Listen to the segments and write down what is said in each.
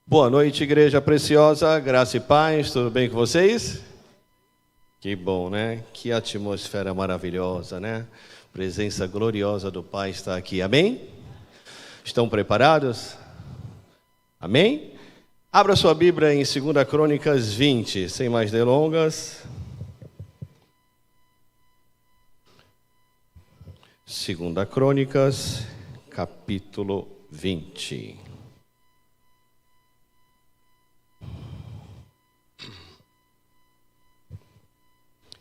Boa noite, igreja preciosa, graça e paz, tudo bem com vocês? Que bom, né? Que atmosfera maravilhosa, né? Presença gloriosa do Pai está aqui, amém? Estão preparados? Amém? Abra sua Bíblia em 2 Crônicas 20, sem mais delongas. 2 Crônicas, capítulo 20.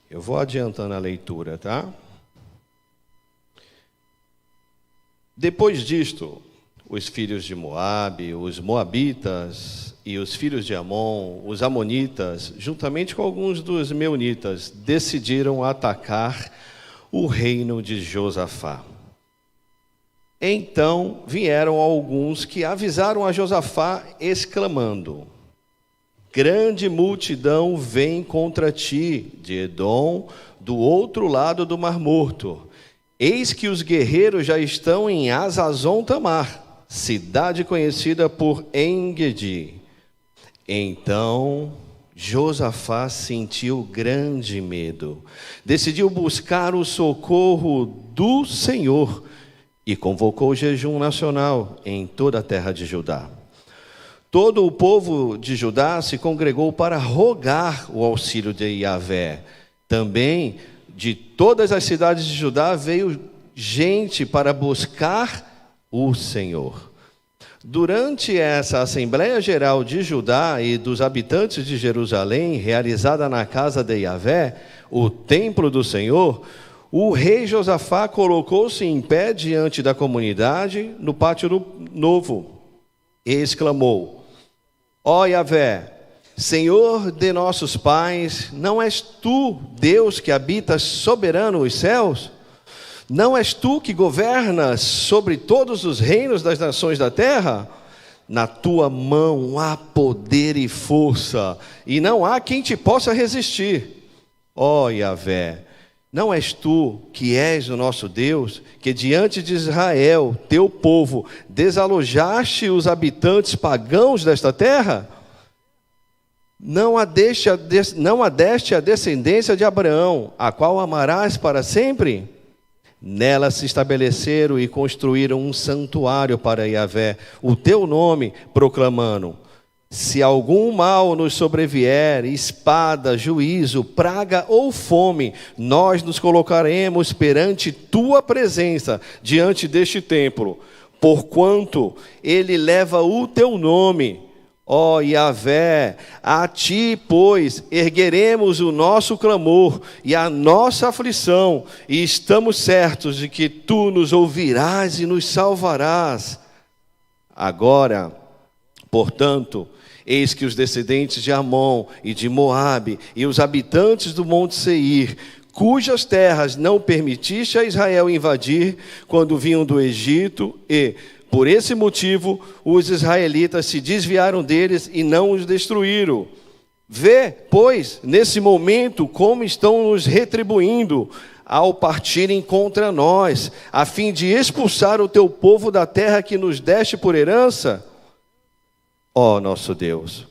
Eu vou adiantando a leitura, tá? Depois disto, os filhos de Moabe, os moabitas e os filhos de Amon, os amonitas, juntamente com alguns dos meunitas, decidiram atacar o reino de Josafá. Então vieram alguns que avisaram a Josafá, exclamando: grande multidão vem contra ti, de Edom, do outro lado do Mar Morto. Eis que os guerreiros já estão em Hazazon Tamar, cidade conhecida por En-Gedi. Então Josafá sentiu grande medo. Decidiu buscar o socorro do Senhor e convocou jejum nacional em toda a terra de Judá. Todo o povo de Judá se congregou para rogar o auxílio de Yahvé. Também de todas as cidades de Judá veio gente para buscar o Senhor. Durante essa Assembleia Geral de Judá e dos habitantes de Jerusalém, realizada na casa de Yahvé, o templo do Senhor, o rei Josafá colocou-se em pé diante da comunidade no pátio novo e exclamou: ó Yahvé, Senhor de nossos pais, não és tu, Deus que habitas soberano os céus? Não és tu que governas sobre todos os reinos das nações da terra? Na tua mão há poder e força, e não há quem te possa resistir. Ó Yahvé, não és tu que és o nosso Deus, que diante de Israel, teu povo, desalojaste os habitantes pagãos desta terra? Não adeste a descendência de Abraão, a qual amarás para sempre? Nela se estabeleceram e construíram um santuário para Yahvé, o teu nome, proclamando: se algum mal nos sobrevier, espada, juízo, praga ou fome, nós nos colocaremos perante tua presença, diante deste templo, porquanto ele leva o teu nome. Ó Yahvé, a ti, pois, ergueremos o nosso clamor e a nossa aflição, e estamos certos de que tu nos ouvirás e nos salvarás. Agora, portanto, eis que os descendentes de Amon e de Moabe e os habitantes do monte Seir, cujas terras não permitiste a Israel invadir quando vinham do Egito, e por esse motivo os israelitas se desviaram deles e não os destruíram. Vê, pois, nesse momento como estão nos retribuindo ao partirem contra nós, a fim de expulsar o teu povo da terra que nos deste por herança. Ó nosso Deus,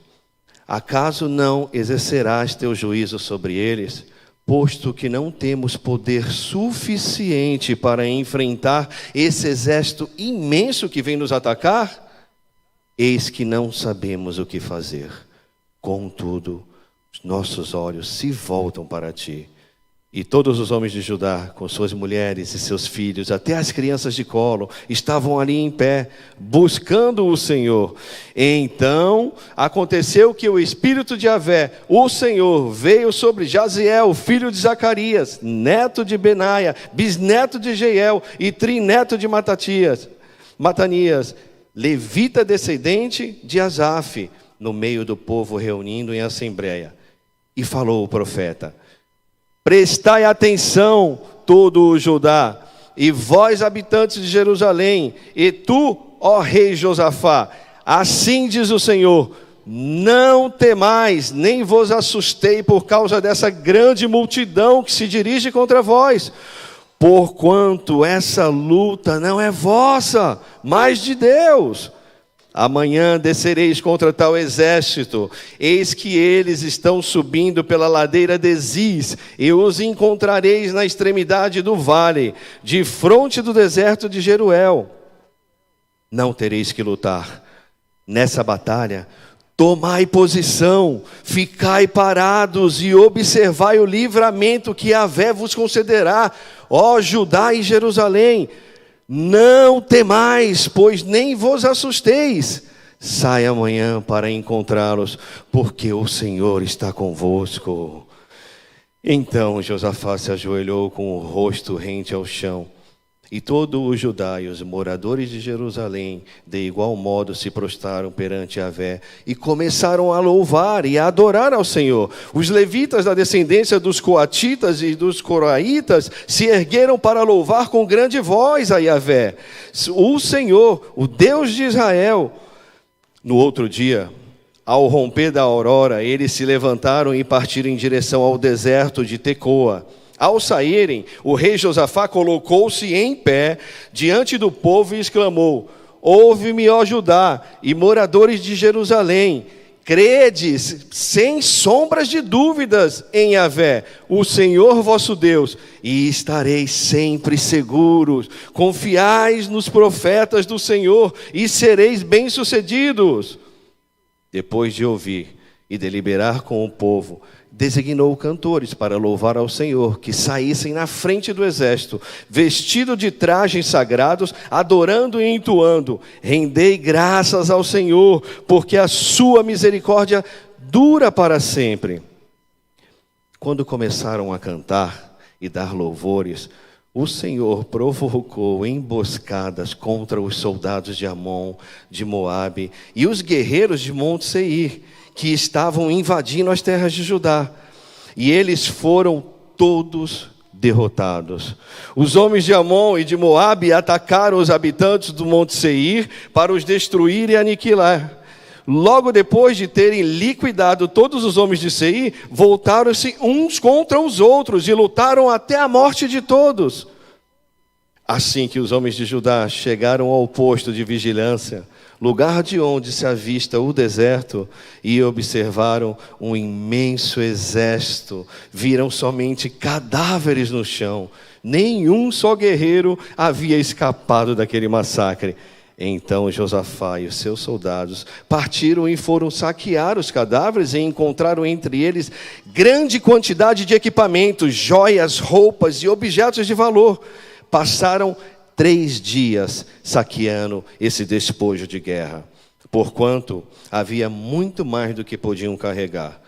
acaso não exercerás teu juízo sobre eles, posto que não temos poder suficiente para enfrentar esse exército imenso que vem nos atacar? Eis que não sabemos o que fazer. Contudo, os nossos olhos se voltam para ti. E todos os homens de Judá, com suas mulheres e seus filhos, até as crianças de colo, estavam ali em pé, buscando o Senhor. Então aconteceu que o Espírito de Yahvé, o Senhor, veio sobre Jaziel, filho de Zacarias, neto de Benaia, bisneto de Jeiel e trineto de Matanias, levita descendente de Asaf, no meio do povo reunindo em assembleia. E falou o profeta: prestai atenção, todo o Judá, e vós, habitantes de Jerusalém, e tu, ó rei Josafá, assim diz o Senhor: não temais, nem vos assustei por causa dessa grande multidão que se dirige contra vós, porquanto essa luta não é vossa, mas de Deus. Amanhã descereis contra tal exército, eis que eles estão subindo pela ladeira de Ziz, e os encontrareis na extremidade do vale, de fronte do deserto de Jeruel. Não tereis que lutar. Nessa batalha, tomai posição, ficai parados e observai o livramento que Yahvé vos concederá, ó Judá e Jerusalém. Não temais, pois nem vos assusteis. Sai amanhã para encontrá-los, porque o Senhor está convosco. Então Josafá se ajoelhou com o rosto rente ao chão. E todo o Judá e os moradores de Jerusalém, de igual modo, se prostraram perante Yahvé e começaram a louvar e a adorar ao Senhor. Os levitas da descendência dos coatitas e dos coraitas se ergueram para louvar com grande voz a Yahvé, o Senhor, o Deus de Israel. No outro dia, ao romper da aurora, eles se levantaram e partiram em direção ao deserto de Tecoa. Ao saírem, o rei Josafá colocou-se em pé diante do povo e exclamou: ouve-me, ó Judá, e moradores de Jerusalém, credes, sem sombras de dúvidas, em Yahvé, o Senhor vosso Deus, e estareis sempre seguros. Confiais nos profetas do Senhor, e sereis bem-sucedidos. Depois de ouvir e deliberar com o povo, designou cantores para louvar ao Senhor, que saíssem na frente do exército, vestido de trajes sagrados, adorando e entoando: rendei graças ao Senhor, porque a sua misericórdia dura para sempre. Quando começaram a cantar e dar louvores, o Senhor provocou emboscadas contra os soldados de Amon, de Moabe e os guerreiros de Monte Seir, que estavam invadindo as terras de Judá, e eles foram todos derrotados. Os homens de Amon e de Moabe atacaram os habitantes do Monte Seir para os destruir e aniquilar. Logo depois de terem liquidado todos os homens de Seir, voltaram-se uns contra os outros e lutaram até a morte de todos. Assim que os homens de Judá chegaram ao posto de vigilância, lugar de onde se avista o deserto, e observaram um imenso exército, viram somente cadáveres no chão. Nenhum só guerreiro havia escapado daquele massacre. Então Josafá e os seus soldados partiram e foram saquear os cadáveres, e encontraram entre eles grande quantidade de equipamentos, joias, roupas e objetos de valor. Passaram 3 dias saqueando esse despojo de guerra, porquanto havia muito mais do que podiam carregar.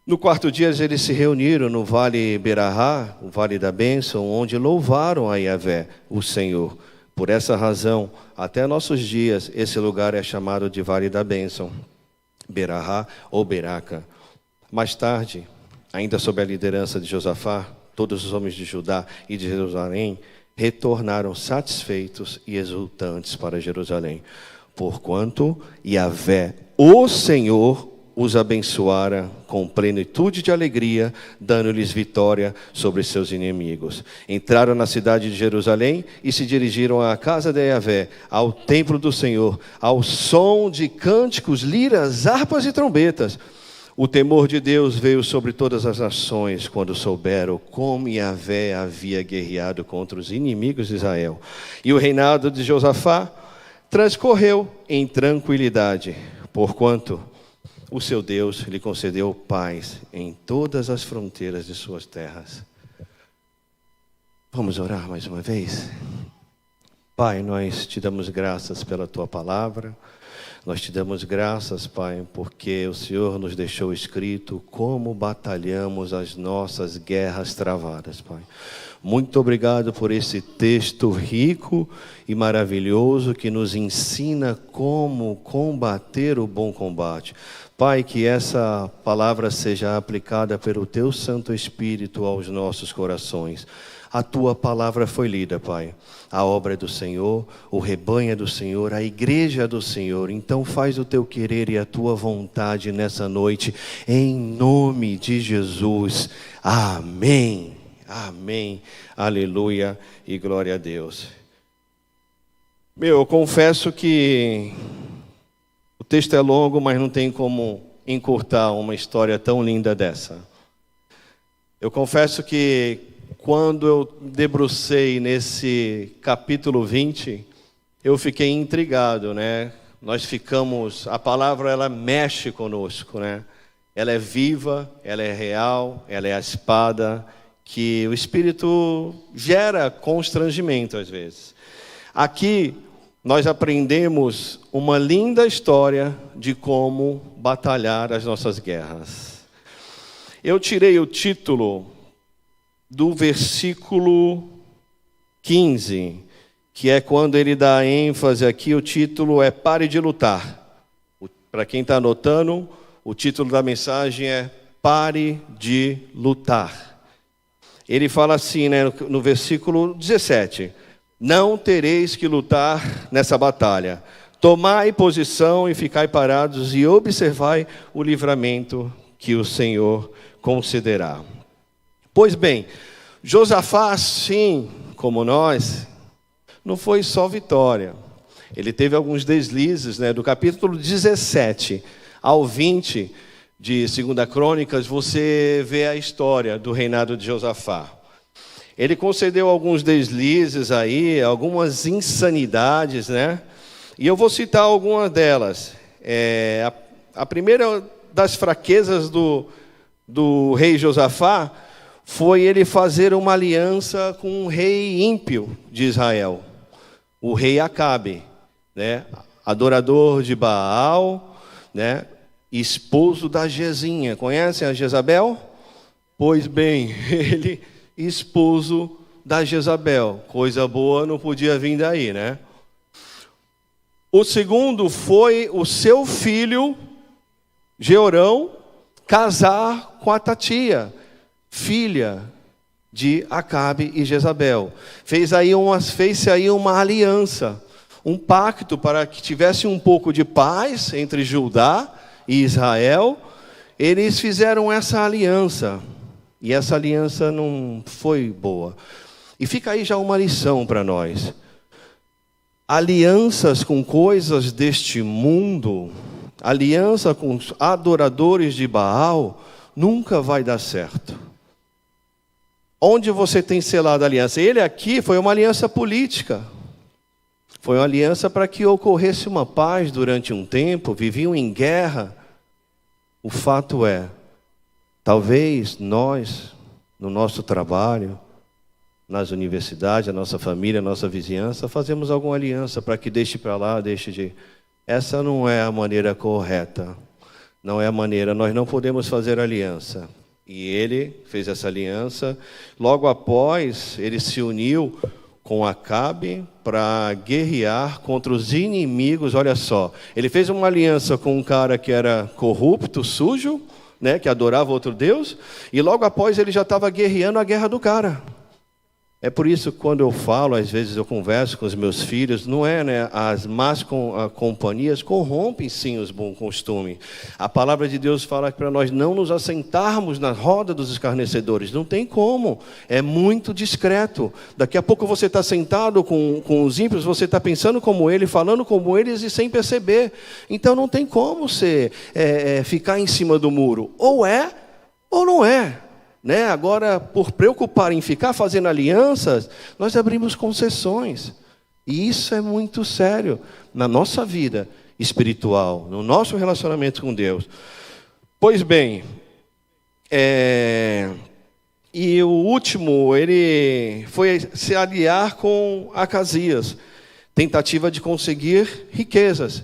No 4º dia eles se reuniram no vale Berahá, o vale da bênção, onde louvaram a Yahvé, o Senhor. Por essa razão, até nossos dias, esse lugar é chamado de vale da bênção, Berahá ou Beraca. Mais tarde, ainda sob a liderança de Josafá, todos os homens de Judá e de Jerusalém retornaram satisfeitos e exultantes para Jerusalém, porquanto Yahvé, o Senhor, os abençoara com plenitude de alegria, dando-lhes vitória sobre seus inimigos. Entraram na cidade de Jerusalém e se dirigiram à casa de Yahvé, ao templo do Senhor, ao som de cânticos, liras, harpas e trombetas. O temor de Deus veio sobre todas as nações quando souberam como Yahvé havia guerreado contra os inimigos de Israel. E o reinado de Josafá transcorreu em tranquilidade, porquanto o seu Deus lhe concedeu paz em todas as fronteiras de suas terras. Vamos orar mais uma vez? Pai, nós te damos graças pela tua palavra. Nós te damos graças, Pai, porque o Senhor nos deixou escrito como batalhamos as nossas guerras travadas, Pai. Muito obrigado por esse texto rico e maravilhoso que nos ensina como combater o bom combate. Pai, que essa palavra seja aplicada pelo Teu Santo Espírito aos nossos corações. A Tua palavra foi lida, Pai. A obra é do Senhor, o rebanho é do Senhor, a igreja é do Senhor. Então faz o Teu querer e a Tua vontade nessa noite, em nome de Jesus. Amém. Amém. Aleluia e glória a Deus. Eu confesso que texto é longo, mas não tem como encurtar uma história tão linda dessa. Eu confesso que quando eu debrucei nesse capítulo 20, eu fiquei intrigado, né? A palavra ela mexe conosco, né? Ela é viva, ela é real, ela é a espada que o Espírito gera constrangimento às vezes. Aqui nós aprendemos uma linda história de como batalhar as nossas guerras. Eu tirei o título do versículo 15, que é quando ele dá ênfase aqui, o título é Pare de Lutar. Para quem está anotando, o título da mensagem é Pare de Lutar. Ele fala assim, né, no versículo 17, não tereis que lutar nessa batalha. Tomai posição e ficai parados e observai o livramento que o Senhor concederá. Pois bem, Josafá, assim como nós, não foi só vitória. Ele teve alguns deslizes, né? Do capítulo 17 ao 20 de 2 Crônicas, você vê a história do reinado de Josafá. Ele concedeu alguns deslizes aí, algumas insanidades, né? E eu vou citar algumas delas. A primeira das fraquezas do rei Josafá foi ele fazer uma aliança com um rei ímpio de Israel, o rei Acabe, né? Adorador de Baal, né? Esposo da Jezinha. Conhecem a Jezabel? Pois bem, ele esposo da Jezabel. Coisa boa não podia vir daí, né? O segundo foi o seu filho, Jeorão, casar com a Tatia, filha de Acabe e Jezabel. Fez-se aí uma aliança, um pacto para que tivesse um pouco de paz entre Judá e Israel. Eles fizeram essa aliança. E essa aliança não foi boa. E fica aí já uma lição para nós. Alianças com coisas deste mundo, aliança com adoradores de Baal, nunca vai dar certo. Onde você tem selado a aliança? Ele aqui foi uma aliança política. Foi uma aliança para que ocorresse uma paz durante um tempo, viviam em guerra. O fato é, talvez nós, no nosso trabalho, nas universidades, a nossa família, a nossa vizinhança, fazemos alguma aliança para que deixe para lá, deixe de... Essa não é a maneira correta. Não é a maneira, nós não podemos fazer aliança. E ele fez essa aliança. Logo após, ele se uniu com Acabe para guerrear contra os inimigos. Olha só, ele fez uma aliança com um cara que era corrupto, sujo, né, que adorava outro Deus, e logo após ele já estava guerreando a guerra do cara. É por isso que quando eu falo, às vezes eu converso com os meus filhos, não é, né? As más companhias corrompem sim os bons costumes. A palavra de Deus fala para nós não nos assentarmos na roda dos escarnecedores. Não tem como, é muito discreto. Daqui a pouco você está sentado com os ímpios, você está pensando como ele, falando como eles e sem perceber. Então não tem como você ficar em cima do muro. Ou é, ou não é. Né? Agora, por preocupar em ficar fazendo alianças, nós abrimos concessões. E isso é muito sério na nossa vida espiritual, no nosso relacionamento com Deus. Pois bem, e o último, ele foi se aliar com Acasias, tentativa de conseguir riquezas.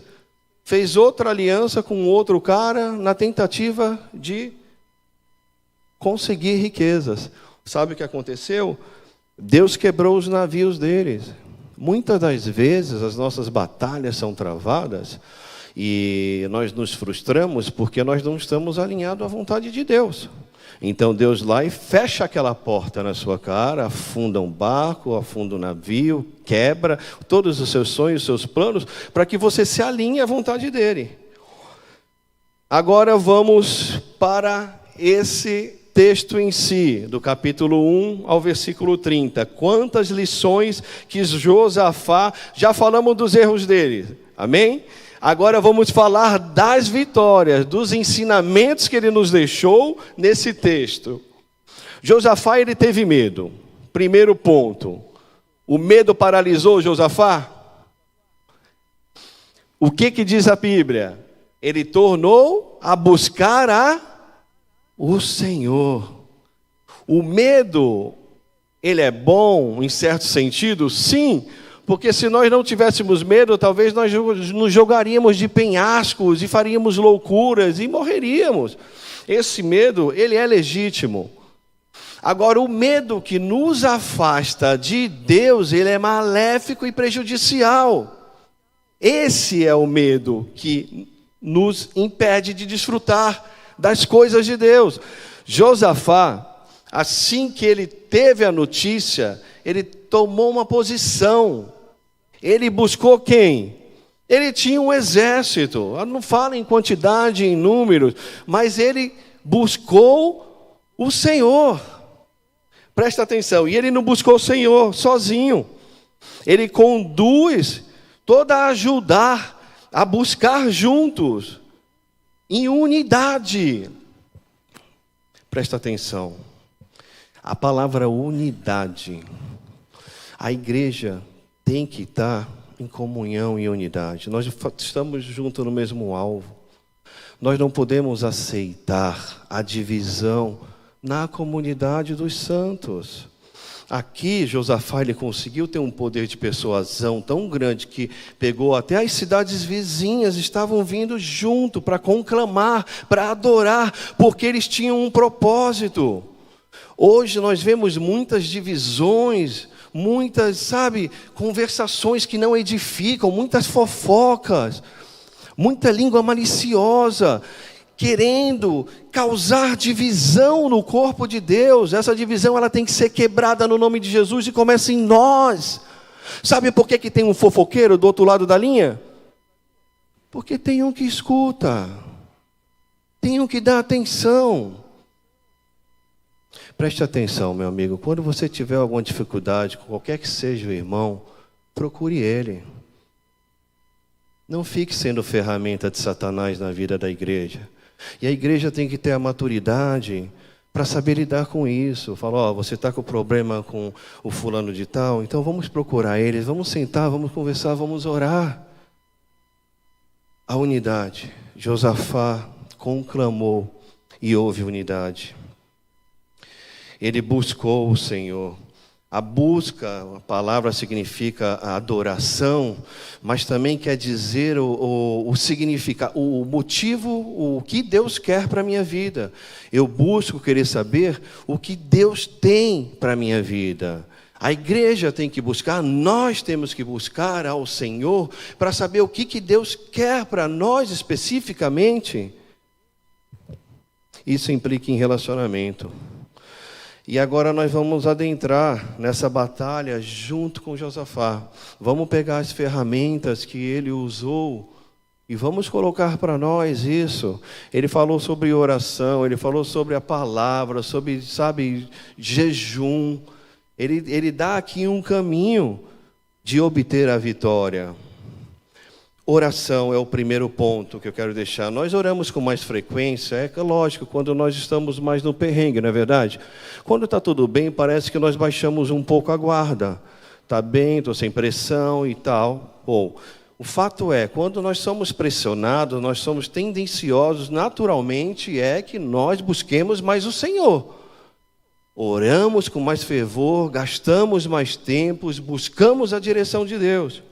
Fez outra aliança com outro cara na tentativa de conseguir riquezas. Sabe o que aconteceu? Deus quebrou os navios deles. Muitas das vezes as nossas batalhas são travadas e nós nos frustramos porque nós não estamos alinhados à vontade de Deus. Então Deus lá e fecha aquela porta na sua cara, afunda um barco, afunda um navio, quebra todos os seus sonhos, os seus planos, para que você se alinhe à vontade dele. Agora vamos para esse texto em si, do capítulo 1 ao versículo 30. Quantas lições que Josafá, já falamos dos erros dele, amém? Agora vamos falar das vitórias, dos ensinamentos que ele nos deixou nesse texto. Josafá, ele teve medo. Primeiro ponto. O medo paralisou Josafá? O que diz a Bíblia? Ele tornou a buscar o Senhor. O medo, ele é bom em certo sentido? Sim, porque se nós não tivéssemos medo, talvez nós nos jogaríamos de penhascos e faríamos loucuras e morreríamos. Esse medo, ele é legítimo. Agora, o medo que nos afasta de Deus, ele é maléfico e prejudicial. Esse é o medo que nos impede de desfrutar das coisas de Deus. Josafá, assim que ele teve a notícia, ele tomou uma posição. Ele buscou quem? Ele tinha um exército. Não fala em quantidade, em números, mas ele buscou o Senhor. Presta atenção. E ele não buscou o Senhor sozinho. Ele conduz toda a ajudar a buscar juntos, em unidade. Presta atenção. A palavra unidade. A igreja tem que estar em comunhão e unidade. Nós estamos juntos no mesmo alvo. Nós não podemos aceitar a divisão na comunidade dos santos. Aqui, Josafá, ele conseguiu ter um poder de persuasão tão grande que pegou até as cidades vizinhas, estavam vindo junto para conclamar, para adorar, porque eles tinham um propósito. Hoje nós vemos muitas divisões, muitas, conversações que não edificam, muitas fofocas, muita língua maliciosa, querendo causar divisão no corpo de Deus. Essa divisão ela tem que ser quebrada no nome de Jesus e começa em nós. Sabe por que tem um fofoqueiro do outro lado da linha? Porque tem um que escuta, tem um que dá atenção. Preste atenção, meu amigo, quando você tiver alguma dificuldade, qualquer que seja o irmão, procure ele. Não fique sendo ferramenta de Satanás na vida da igreja. E a igreja tem que ter a maturidade para saber lidar com isso. Fala, você está com problema com o fulano de tal, então vamos procurar eles, vamos sentar, vamos conversar, vamos orar. A unidade. Josafá conclamou e houve unidade. Ele buscou o Senhor. A busca, a palavra significa a adoração, mas também quer dizer o significado, o motivo, o que Deus quer para a minha vida. Eu busco querer saber o que Deus tem para a minha vida. A igreja tem que buscar, nós temos que buscar ao Senhor para saber o que Deus quer para nós especificamente. Isso implica em relacionamento. E agora nós vamos adentrar nessa batalha junto com Josafá. Vamos pegar as ferramentas que ele usou e vamos colocar para nós isso. Ele falou sobre oração, ele falou sobre a palavra, sobre, jejum. Ele dá aqui um caminho de obter a vitória. Oração é o primeiro ponto que eu quero deixar. Nós oramos com mais frequência, é lógico, quando nós estamos mais no perrengue, não é verdade? Quando está tudo bem, parece que nós baixamos um pouco a guarda. Está bem, estou sem pressão e tal. Bom, o fato é, quando nós somos pressionados, nós somos tendenciosos, naturalmente é que nós busquemos mais o Senhor. Oramos com mais fervor, gastamos mais tempo, buscamos a direção de Deus.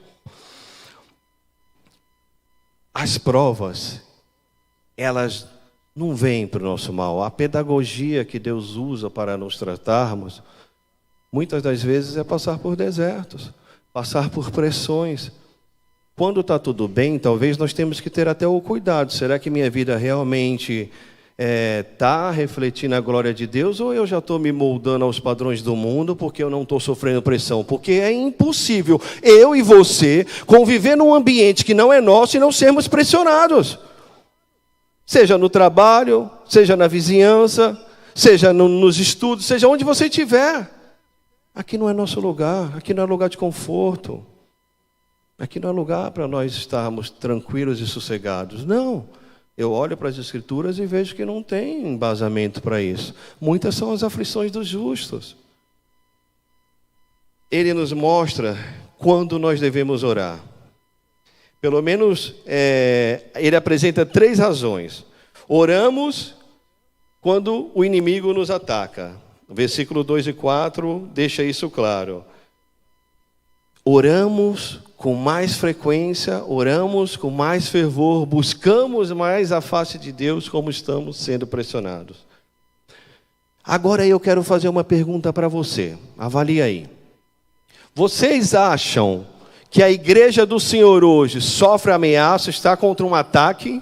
As provas, elas não vêm para o nosso mal. A pedagogia que Deus usa para nos tratarmos, muitas das vezes é passar por desertos, passar por pressões. Quando está tudo bem, talvez nós temos que ter até o cuidado. Será que minha vida realmente está refletindo a glória de Deus, ou eu já estou me moldando aos padrões do mundo porque eu não estou sofrendo pressão? Porque é impossível eu e você conviver num ambiente que não é nosso e não sermos pressionados. Seja no trabalho, seja na vizinhança, seja nos estudos, seja onde você estiver. Aqui não é nosso lugar, aqui não é lugar de conforto. Aqui não é lugar para nós estarmos tranquilos e sossegados. Não. Eu olho para as Escrituras e vejo que não tem embasamento para isso. Muitas são as aflições dos justos. Ele nos mostra quando nós devemos orar. Pelo menos, ele apresenta 3 razões. Oramos quando o inimigo nos ataca. Versículo 2 e 4 deixa isso claro. Oramos com mais frequência, oramos com mais fervor, buscamos mais a face de Deus como estamos sendo pressionados. Agora eu quero fazer uma pergunta para você. Avalie aí. Vocês acham que a igreja do Senhor hoje sofre ameaça, está contra um ataque?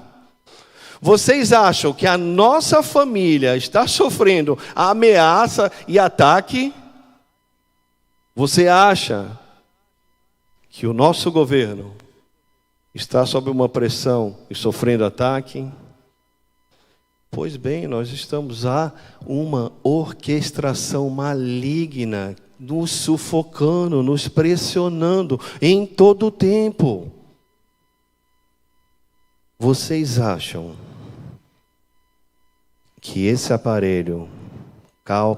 Vocês acham que a nossa família está sofrendo ameaça e ataque? Você acha que o nosso governo está sob uma pressão e sofrendo ataque? Pois bem, nós estamos a uma orquestração maligna, nos sufocando, nos pressionando em todo o tempo. Vocês acham que esse aparelho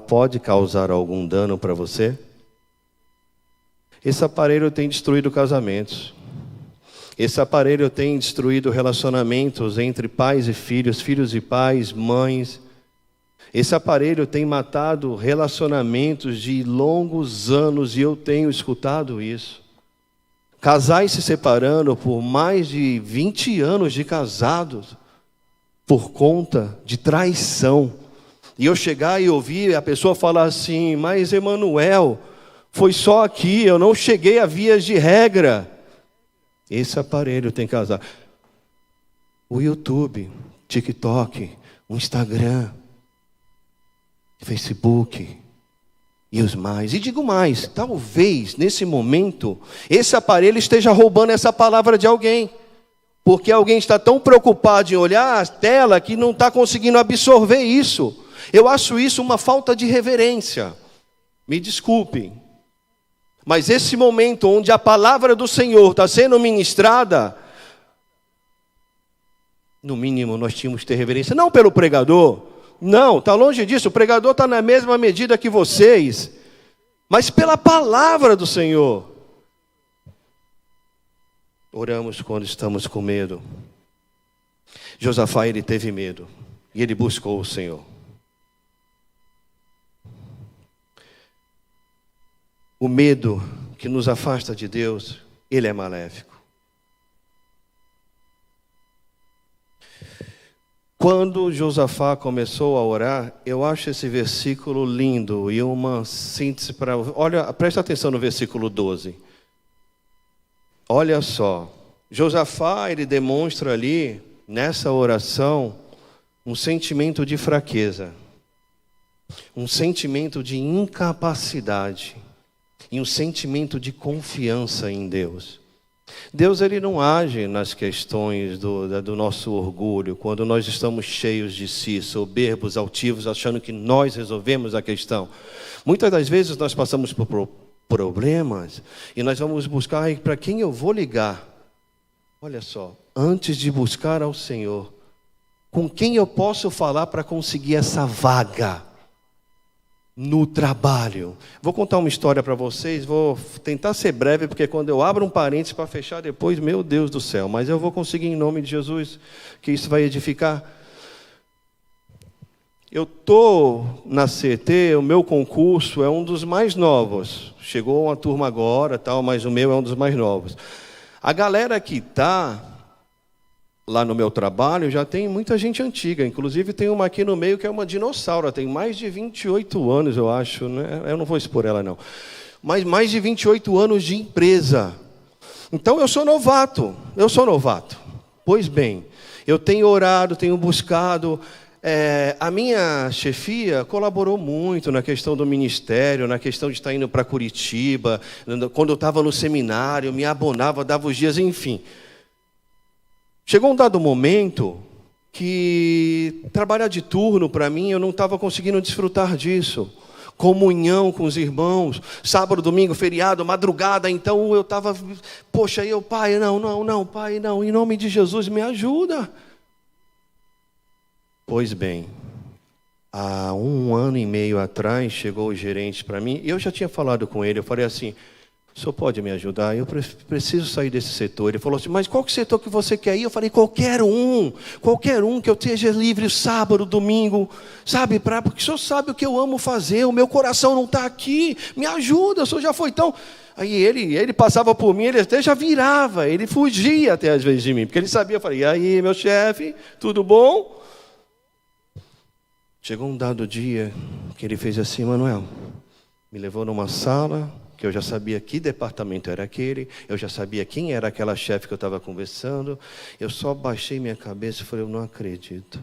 pode causar algum dano para você? Esse aparelho tem destruído casamentos. Esse aparelho tem destruído relacionamentos entre pais e filhos, filhos e pais, mães. Esse aparelho tem matado relacionamentos de longos anos e eu tenho escutado isso. Casais se separando por mais de 20 anos de casados por conta de traição. E eu chegar e ouvir a pessoa falar assim: mas Emanuel, foi só aqui, eu não cheguei a vias de regra. Esse aparelho tem casado. O YouTube, TikTok, o Instagram, Facebook e os mais. E digo mais, talvez nesse momento, esse aparelho esteja roubando essa palavra de alguém. Porque alguém está tão preocupado em olhar a tela que não está conseguindo absorver isso. Eu acho isso uma falta de reverência. Me desculpem. Mas esse momento onde a palavra do Senhor está sendo ministrada, no mínimo nós tínhamos que ter reverência, não pelo pregador, não, está longe disso, o pregador está na mesma medida que vocês, mas pela palavra do Senhor. Oramos quando estamos com medo. Josafá, ele teve medo, e ele buscou o Senhor. O medo que nos afasta de Deus, ele é maléfico. Quando Josafá começou a orar, eu acho esse versículo lindo e uma síntese para... Olha, presta atenção no versículo 12. Olha só, Josafá, ele demonstra ali, nessa oração, um sentimento de fraqueza, um sentimento de incapacidade, e um sentimento de confiança em Deus. Deus, ele não age nas questões do nosso orgulho, quando nós estamos cheios de si, soberbos, altivos, achando que nós resolvemos a questão. Muitas das vezes nós passamos por problemas e nós vamos buscar para quem eu vou ligar. Olha só, antes de buscar ao Senhor, com quem eu posso falar para conseguir essa vaga no trabalho? Vou contar uma história para vocês, vou tentar ser breve, porque quando eu abro um parênteses para fechar depois, meu Deus do céu, mas eu vou conseguir em nome de Jesus, que isso vai edificar. Eu estou na CT, o meu concurso é um dos mais novos, chegou uma turma agora, tal, mas o meu é um dos mais novos. A galera que está lá no meu trabalho já tem muita gente antiga, inclusive tem uma aqui no meio que é uma dinossauro, tem mais de 28 anos, eu acho, né? Eu não vou expor ela não, mas mais de 28 anos de empresa. Então eu sou novato. Pois bem, eu tenho orado, tenho buscado, a minha chefia colaborou muito na questão do ministério, na questão de estar indo para Curitiba, quando eu estava no seminário, me abonava, dava os dias, enfim. Chegou um dado momento que trabalhar de turno, para mim, eu não estava conseguindo desfrutar disso. comunhão com os irmãos, sábado, domingo, feriado, madrugada. Então eu estava, poxa, pai, não, pai, não, em nome de Jesus, me ajuda. Pois bem, há 1 ano e meio atrás, chegou o gerente para mim, e eu já tinha falado com ele, eu falei assim, o senhor pode me ajudar? Eu preciso sair desse setor. Ele falou assim, mas qual que setor que você quer ir? Eu falei, qualquer um que eu esteja livre sábado, domingo, sabe? Porque o senhor sabe o que eu amo fazer, o meu coração não está aqui, me ajuda, o senhor já foi tão... Aí ele passava por mim, ele até já virava, ele fugia até às vezes de mim, porque ele sabia, eu falei, e aí meu chefe, tudo bom? Chegou um dado dia que ele fez assim, Manuel, me levou numa sala, que eu já sabia que departamento era aquele, eu já sabia quem era aquela chefe que eu estava conversando, eu só baixei minha cabeça e falei, eu não acredito.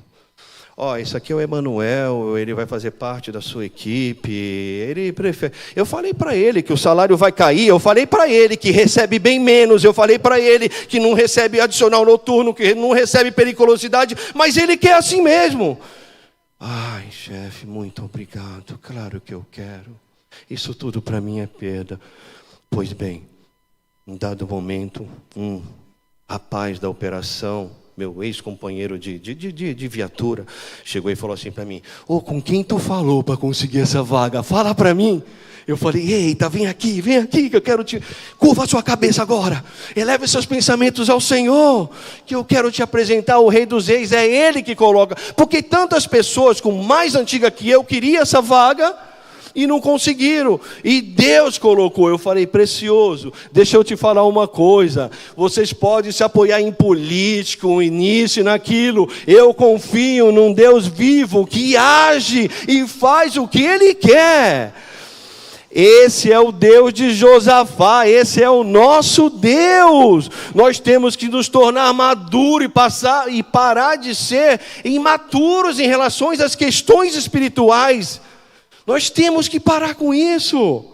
Isso aqui é o Emanuel, ele vai fazer parte da sua equipe, ele prefere... Eu falei para ele que o salário vai cair, eu falei para ele que recebe bem menos, eu falei para ele que não recebe adicional noturno, que não recebe periculosidade, mas ele quer assim mesmo. Ai, chefe, muito obrigado, claro que eu quero. Isso tudo para mim é perda. Pois bem, em dado momento, um rapaz da operação, meu ex-companheiro de viatura, chegou e falou assim para mim, com quem tu falou para conseguir essa vaga? Fala para mim. Eu falei, eita, vem aqui, que eu quero te... Curva a sua cabeça agora, eleve seus pensamentos ao Senhor, que eu quero te apresentar o Rei dos Reis, é Ele que coloca. Porque tantas pessoas com mais antiga que eu queriam essa vaga, e não conseguiram, e Deus colocou. Eu falei, precioso, deixa eu te falar uma coisa, vocês podem se apoiar em político, nisso e naquilo, eu confio num Deus vivo, que age e faz o que Ele quer. Esse é o Deus de Josafá, esse é o nosso Deus. Nós temos que nos tornar maduros e parar de ser imaturos em relação às questões espirituais. Nós temos que parar com isso.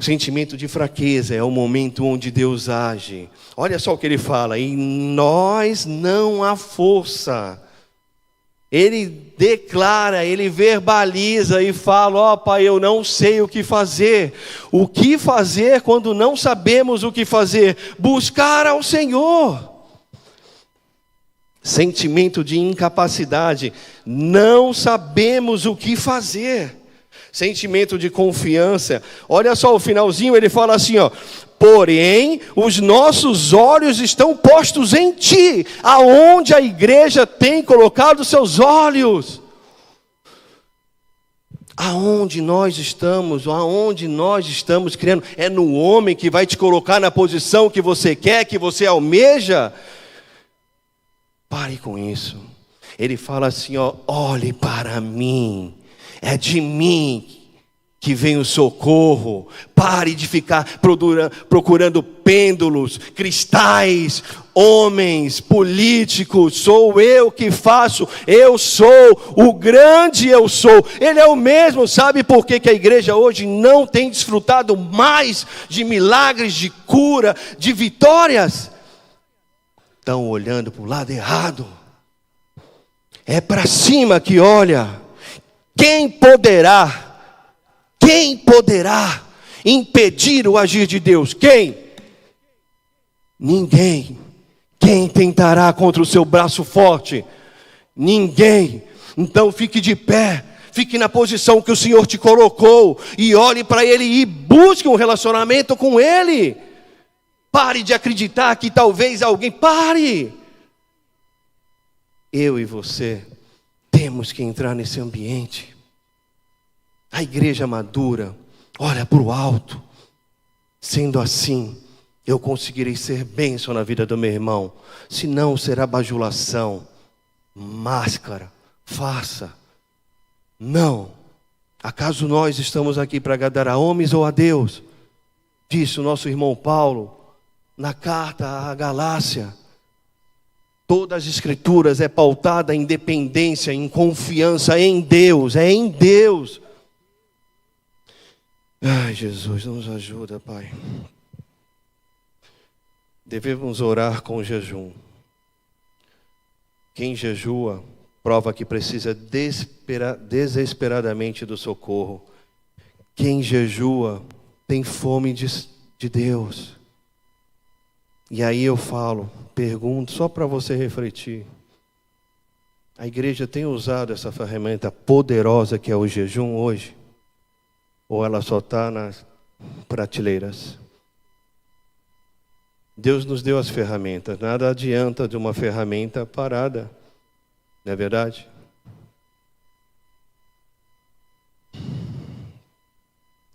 Sentimento de fraqueza é o momento onde Deus age. Olha só o que ele fala, em nós não há força. Ele declara, ele verbaliza e fala, Pai, eu não sei o que fazer. O que fazer quando não sabemos o que fazer? Buscar ao Senhor. Sentimento de incapacidade, não sabemos o que fazer. Sentimento de confiança, olha só o finalzinho, ele fala assim, porém, os nossos olhos estão postos em Ti, aonde a igreja tem colocado seus olhos. Aonde nós estamos criando, é no homem que vai te colocar na posição que você quer, que você almeja. Pare com isso. Ele fala assim, olhe para mim, é de mim que vem o socorro. Pare de ficar procurando pêndulos, cristais, homens, políticos. Sou eu que faço, eu sou o grande eu sou. Ele é o mesmo. Sabe por que a igreja hoje não tem desfrutado mais de milagres, de cura, de vitórias? Estão olhando para o lado errado. É para cima que olha. Quem poderá impedir o agir de Deus? Quem? Ninguém. Quem tentará contra o seu braço forte? Ninguém. Então fique de pé. Fique na posição que o Senhor te colocou. E olhe para Ele e busque um relacionamento com Ele. Pare de acreditar que talvez alguém... Pare! Eu e você temos que entrar nesse ambiente. A igreja madura olha para o alto. Sendo assim, eu conseguirei ser bênção na vida do meu irmão. Se não, será bajulação, máscara, farsa. Não. Acaso nós estamos aqui para agradar a homens ou a Deus? Disse o nosso irmão Paulo na carta à Galácia. Todas as escrituras é pautada em dependência, em confiança em Deus. É em Deus. Ai, Jesus, nos ajuda, Pai. Devemos orar com jejum. Quem jejua prova que precisa desesperadamente do socorro. Quem jejua tem fome de Deus. E aí eu pergunto, só para você refletir. A igreja tem usado essa ferramenta poderosa que é o jejum hoje? Ou ela só está nas prateleiras? Deus nos deu as ferramentas. Nada adianta de uma ferramenta parada. Não é verdade?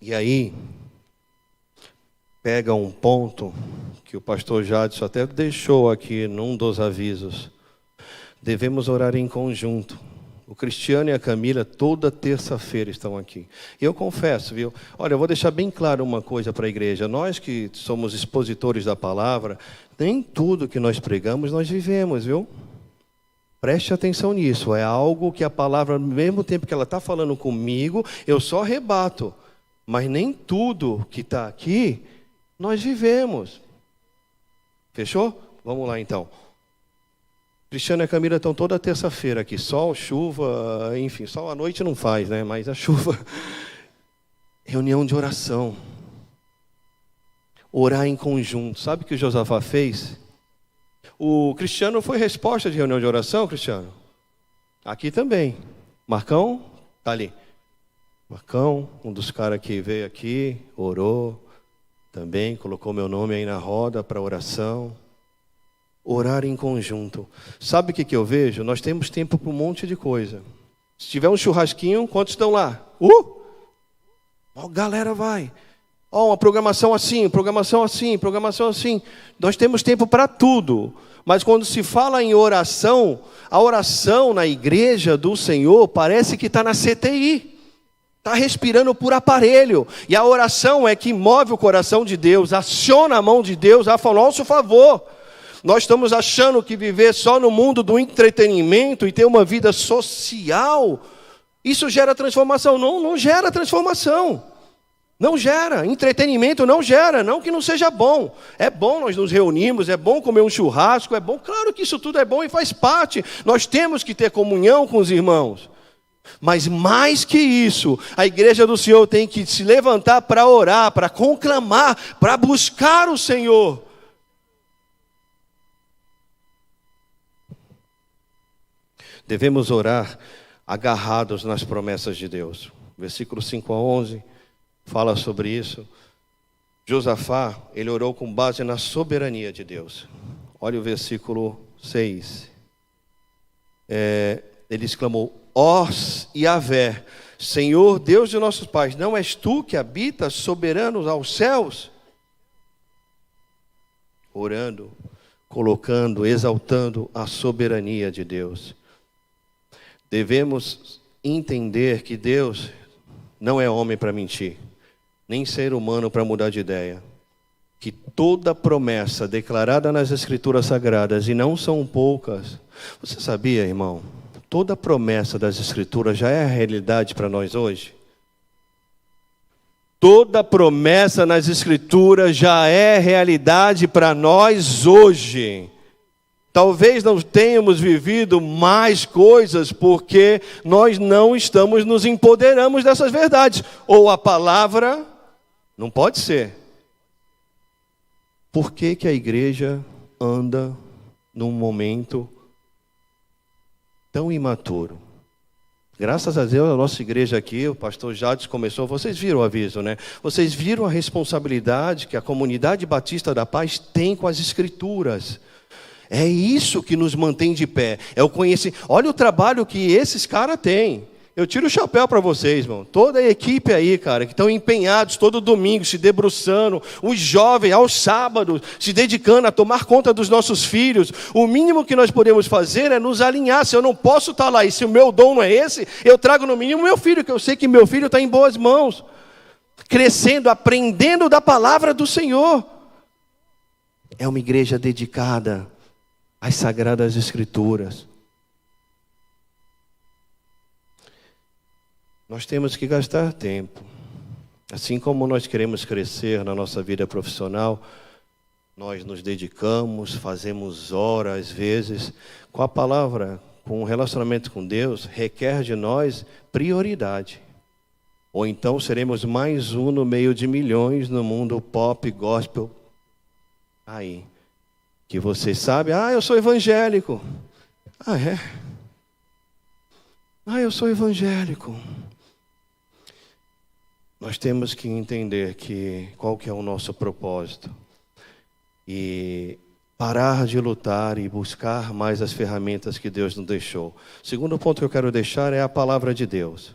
E aí, pega um ponto que o pastor Jadson até deixou aqui num dos avisos. Devemos orar em conjunto. O Cristiano e a Camila toda terça-feira estão aqui. Eu confesso, viu? Olha, eu vou deixar bem claro uma coisa para a igreja. Nós que somos expositores da palavra, nem tudo que nós pregamos nós vivemos, viu? Preste atenção nisso. É algo que a palavra, ao mesmo tempo que ela está falando comigo, eu só rebato. Mas nem tudo que está aqui, nós vivemos. Fechou? Vamos lá então. Cristiano e a Camila estão toda terça-feira aqui. Sol, chuva, enfim, sol à noite não faz, né? Mas a chuva. Reunião de oração. Orar em conjunto. Sabe o que o Josafá fez? O Cristiano foi resposta de reunião de oração, Cristiano? Aqui também. Marcão, está ali. Marcão, um dos caras que veio aqui, orou também, colocou meu nome aí na roda para oração. Orar em conjunto. Sabe o que eu vejo? Nós temos tempo para um monte de coisa. Se tiver um churrasquinho, quantos estão lá? Galera vai. Uma programação assim, programação assim, programação assim. Nós temos tempo para tudo. Mas quando se fala em oração, a oração na igreja do Senhor parece que está na CTI. Está respirando por aparelho. E a oração é que move o coração de Deus, aciona a mão de Deus a nosso favor. Nós estamos achando que viver só no mundo do entretenimento e ter uma vida social, isso gera transformação. Não gera transformação. Não gera. Entretenimento não gera. Não que não seja bom. É bom nós nos reunirmos, é bom comer um churrasco, é bom. Claro que isso tudo é bom e faz parte. Nós temos que ter comunhão com os irmãos. Mas mais que isso, a igreja do Senhor tem que se levantar para orar, para conclamar, para buscar o Senhor. Devemos orar agarrados nas promessas de Deus. Versículo 5 a 11 fala sobre isso. Josafá, ele orou com base na soberania de Deus. Olha o versículo 6. Ele exclamou: ó Yahvé, Senhor Deus de nossos pais, não és tu que habitas soberano aos céus? Orando, colocando, exaltando a soberania de Deus. Devemos entender que Deus não é homem para mentir, nem ser humano para mudar de ideia. Que toda promessa declarada nas Escrituras Sagradas, e não são poucas. Você sabia, irmão? Toda promessa das Escrituras já é a realidade para nós hoje? Toda promessa nas Escrituras já é realidade para nós hoje. Talvez não tenhamos vivido mais coisas porque nós não estamos nos empoderamos dessas verdades. Ou a palavra não pode ser. Por que a igreja anda num momento tão imaturo? Graças a Deus, a nossa igreja aqui, o pastor Jadson começou, vocês viram o aviso, né? Vocês viram a responsabilidade que a comunidade Batista da Paz tem com as Escrituras. É isso que nos mantém de pé. É o conhecimento. Olha o trabalho que esses caras têm. Eu tiro o chapéu para vocês, irmão. Toda a equipe aí, cara, que estão empenhados todo domingo, se debruçando. Os jovens, aos sábados, se dedicando a tomar conta dos nossos filhos. O mínimo que nós podemos fazer é nos alinhar. Se eu não posso estar lá e se o meu dom não é esse, eu trago no mínimo meu filho, que eu sei que meu filho está em boas mãos. Crescendo, aprendendo da palavra do Senhor. É uma igreja dedicada às Sagradas Escrituras. Nós temos que gastar tempo. Assim como nós queremos crescer na nossa vida profissional, nós nos dedicamos, fazemos horas, às vezes, com a palavra, com um relacionamento com Deus requer de nós prioridade. Ou então seremos mais um no meio de milhões no mundo pop, gospel. Aí, que você sabe, eu sou evangélico. É? Eu sou evangélico. Nós temos que entender qual que é o nosso propósito. E parar de lutar e buscar mais as ferramentas que Deus nos deixou. O segundo ponto que eu quero deixar é a palavra de Deus.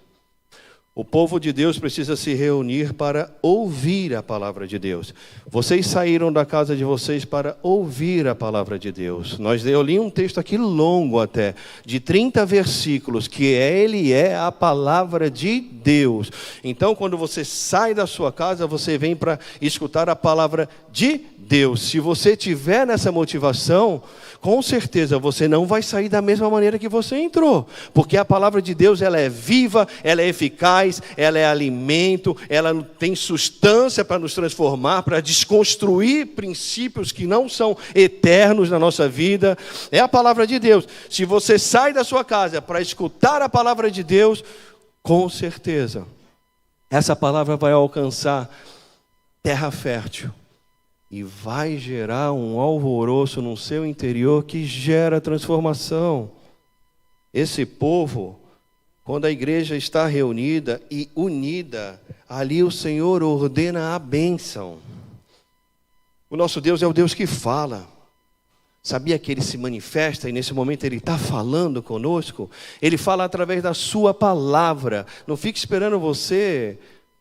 O povo de Deus precisa se reunir para ouvir a palavra de Deus. Vocês saíram da casa de vocês para ouvir a palavra de Deus. Eu li um texto aqui longo até, de 30 versículos, que ele é a palavra de Deus. Então, quando você sai da sua casa, você vem para escutar a palavra de Deus. Se você tiver nessa motivação, com certeza você não vai sair da mesma maneira que você entrou. Porque a palavra de Deus, ela é viva, ela é eficaz, ela é alimento, ela tem substância para nos transformar, para desconstruir princípios que não são eternos na nossa vida. É a palavra de Deus. Se você sai da sua casa para escutar a palavra de Deus, com certeza, essa palavra vai alcançar terra fértil. E vai gerar um alvoroço no seu interior que gera transformação. Esse povo, quando a igreja está reunida e unida, ali o Senhor ordena a bênção. O nosso Deus é o Deus que fala. Sabia que Ele se manifesta e nesse momento Ele está falando conosco? Ele fala através da sua palavra. Não fique esperando você...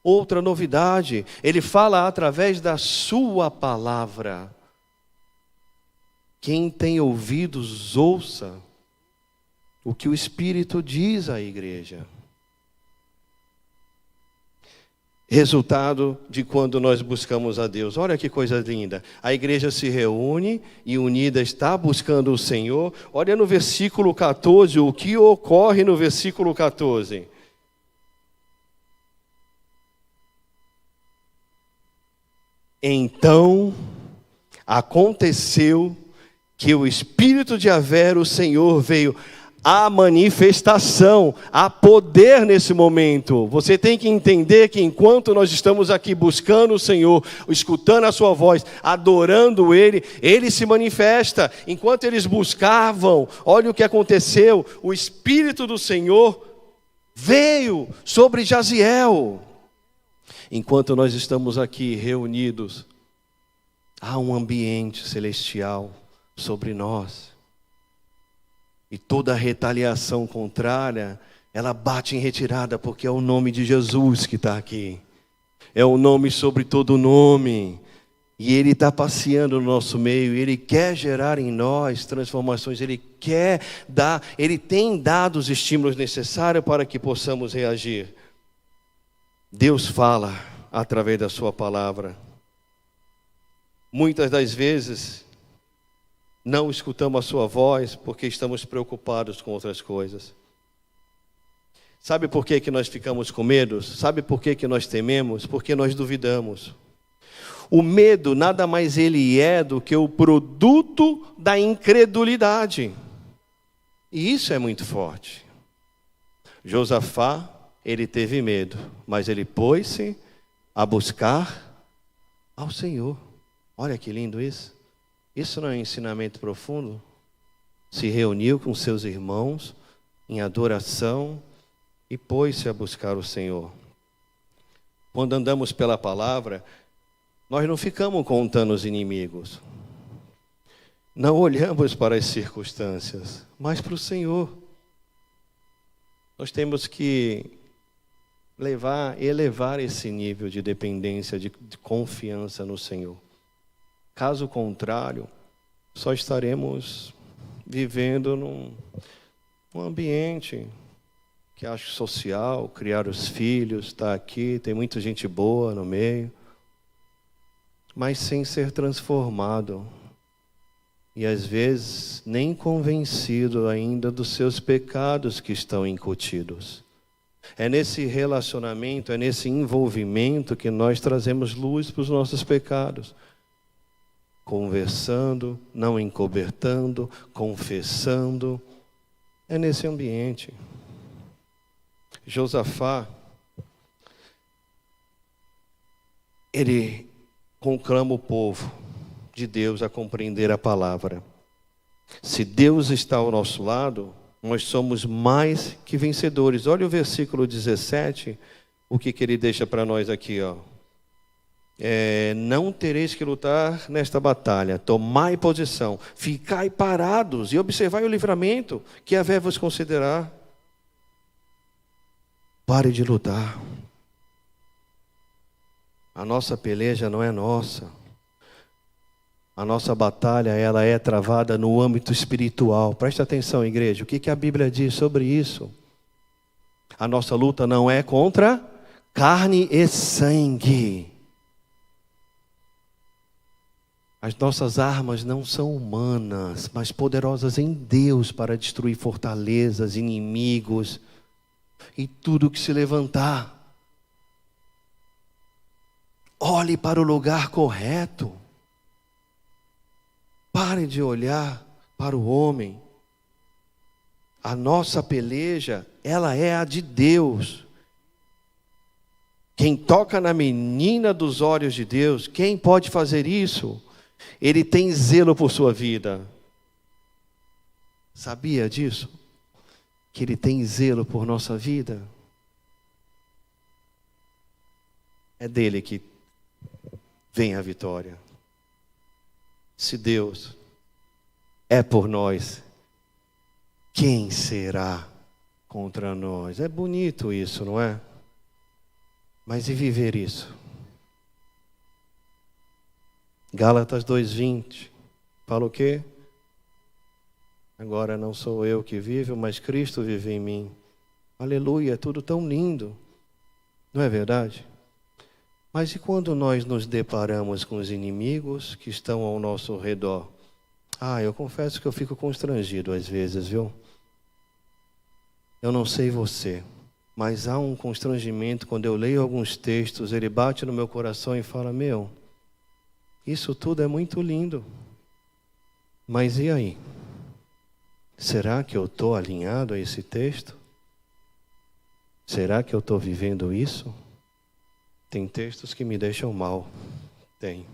Outra novidade, Ele fala através da sua palavra. Quem tem ouvidos, ouça o que o Espírito diz à igreja. Resultado de quando nós buscamos a Deus. Olha que coisa linda. A igreja se reúne e unida está buscando o Senhor. Olha no versículo 14, o que ocorre no versículo 14. Então, aconteceu que o Espírito de Yahvé, o Senhor, veio a manifestação, a poder nesse momento. Você tem que entender que enquanto nós estamos aqui buscando o Senhor, escutando a sua voz, adorando Ele, Ele se manifesta. Enquanto eles buscavam, olha o que aconteceu, o Espírito do Senhor veio sobre Jaziel. Enquanto nós estamos aqui reunidos, há um ambiente celestial sobre nós. E toda retaliação contrária, ela bate em retirada, porque é o nome de Jesus que está aqui. É o nome sobre todo nome. E Ele está passeando no nosso meio, Ele quer gerar em nós transformações, Ele tem dado os estímulos necessários para que possamos reagir. Deus fala através da sua palavra. Muitas das vezes, não escutamos a sua voz porque estamos preocupados com outras coisas. Sabe por que nós ficamos com medo? Sabe por que nós tememos? Porque nós duvidamos. O medo nada mais ele é do que o produto da incredulidade. E isso é muito forte. Josafá, ele teve medo, mas ele pôs-se a buscar ao Senhor. Olha que lindo isso. Isso não é um ensinamento profundo? Se reuniu com seus irmãos em adoração e pôs-se a buscar o Senhor. Quando andamos pela palavra, nós não ficamos contando os inimigos. Não olhamos para as circunstâncias, mas para o Senhor. Nós temos que elevar esse nível de dependência, de confiança no Senhor. Caso contrário, só estaremos vivendo num ambiente que acho social, criar os filhos, estar aqui, tem muita gente boa no meio, mas sem ser transformado. E às vezes nem convencido ainda dos seus pecados que estão incutidos. É nesse relacionamento, é nesse envolvimento que nós trazemos luz para os nossos pecados. Conversando, não encobertando, confessando. É nesse ambiente. Josafá, ele conclama o povo de Deus a compreender a palavra. Se Deus está ao nosso lado, nós somos mais que vencedores. Olha o versículo 17, o que ele deixa para nós aqui, ó. Não tereis que lutar nesta batalha, tomai posição, ficai parados e observai o livramento que haver vos considerar. Pare de lutar. A nossa peleja não é nossa. A nossa batalha, ela é travada no âmbito espiritual. Preste atenção, igreja. O que a Bíblia diz sobre isso? A nossa luta não é contra carne e sangue. As nossas armas não são humanas, mas poderosas em Deus para destruir fortalezas, inimigos e tudo que se levantar. Olhe para o lugar correto. Pare de olhar para o homem. A nossa peleja, ela é a de Deus. Quem toca na menina dos olhos de Deus, quem pode fazer isso? Ele tem zelo por sua vida. Sabia disso? Que ele tem zelo por nossa vida? É dele que vem a vitória. Se Deus é por nós, quem será contra nós? É bonito isso, não é? Mas e viver isso? Gálatas 2:20 fala o quê? Agora não sou eu que vivo, mas Cristo vive em mim. Aleluia, é tudo tão lindo. Não é verdade? Mas e quando nós nos deparamos com os inimigos que estão ao nosso redor? Eu confesso que eu fico constrangido às vezes, viu? Eu não sei você, mas há um constrangimento quando eu leio alguns textos, ele bate no meu coração e fala, isso tudo é muito lindo. Mas e aí? Será que eu estou alinhado a esse texto? Será que eu estou vivendo isso? Tem textos que me deixam mal. Tem.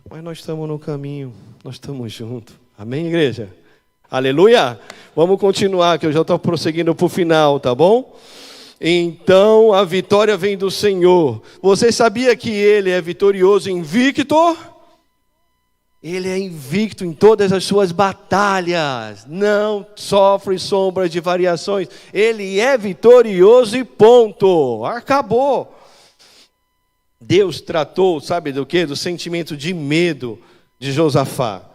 Mas nós estamos no caminho. Nós estamos juntos. Amém, igreja? Aleluia! Vamos continuar, que eu já estou prosseguindo para o final, tá bom? Então, a vitória vem do Senhor. Você sabia que Ele é vitorioso, invicto? Ele é invicto em todas as suas batalhas. Não sofre sombra de variações. Ele é vitorioso e ponto. Acabou. Deus tratou, sabe do quê? Do sentimento de medo de Josafá.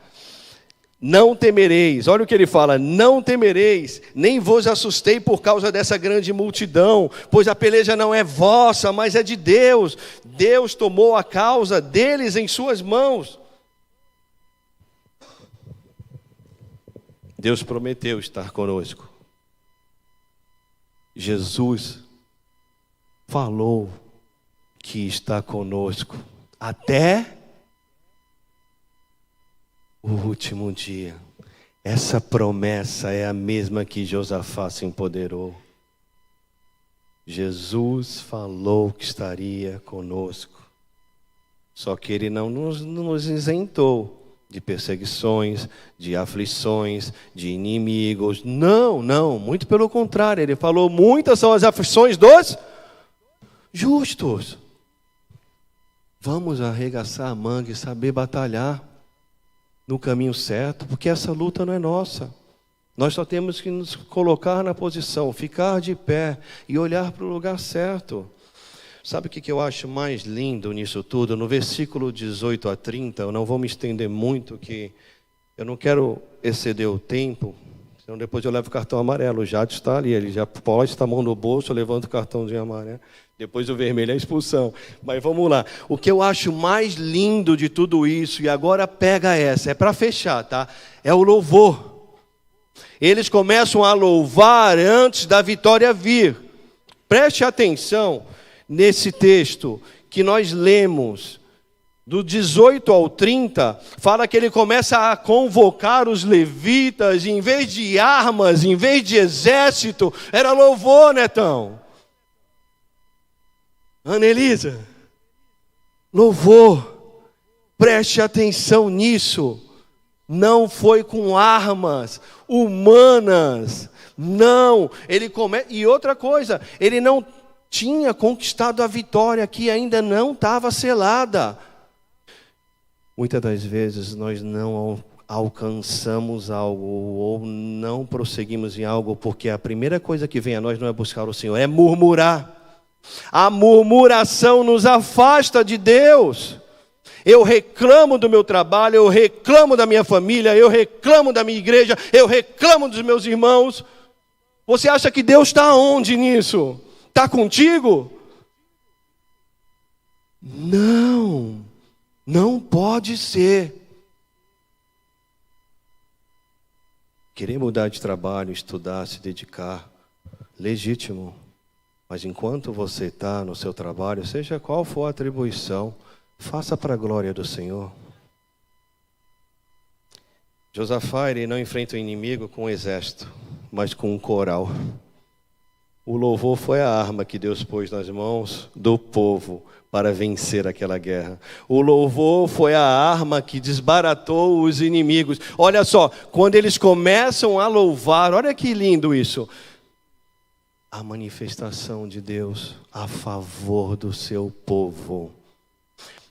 Não temereis, olha o que ele fala, não temereis, nem vos assustei por causa dessa grande multidão, pois a peleja não é vossa, mas é de Deus. Deus tomou a causa deles em suas mãos. Deus prometeu estar conosco. Jesus falou que está conosco até o último dia. Essa promessa é a mesma que Josafá se empoderou. Jesus falou que estaria conosco. Só que ele não nos isentou de perseguições, de aflições, de inimigos. Não, muito pelo contrário. Ele falou, muitas são as aflições dos justos. Vamos arregaçar a manga e saber batalhar no caminho certo, porque essa luta não é nossa. Nós só temos que nos colocar na posição, ficar de pé e olhar para o lugar certo. Sabe o que eu acho mais lindo nisso tudo? No versículo 18 a 30, eu não vou me estender muito, que eu não quero exceder o tempo, senão depois eu levo o cartão amarelo. O Jade está ali, ele já pode estar a mão no bolso, eu levanto o cartãozinho amarelo. Depois o vermelho é a expulsão. Mas vamos lá. O que eu acho mais lindo de tudo isso, e agora pega essa, é para fechar, tá? É o louvor. Eles começam a louvar antes da vitória vir. Preste atenção nesse texto que nós lemos. do 18 ao 30, fala que ele começa a convocar os levitas, e em vez de armas, em vez de exército, era louvor, Netão. Ana Elisa, louvor. Preste atenção nisso. Não foi com armas humanas. Não. E outra coisa, ele não tinha conquistado a vitória que ainda não estava selada. Muitas das vezes nós não alcançamos algo ou não prosseguimos em algo porque a primeira coisa que vem a nós não é buscar o Senhor, é murmurar. A murmuração nos afasta de Deus. Eu reclamo do meu trabalho, eu reclamo da minha família, eu reclamo da minha igreja, eu reclamo dos meus irmãos. Você acha que Deus está onde nisso? Está contigo? Não, não pode ser. Querer mudar de trabalho, estudar, se dedicar, legítimo. Mas enquanto você está no seu trabalho, seja qual for a atribuição, faça para a glória do Senhor. Josafá, ele não enfrenta o inimigo com um exército, mas com um coral. O louvor foi a arma que Deus pôs nas mãos do povo para vencer aquela guerra. O louvor foi a arma que desbaratou os inimigos. Olha só, quando eles começam a louvar, olha que lindo isso. A manifestação de Deus a favor do seu povo.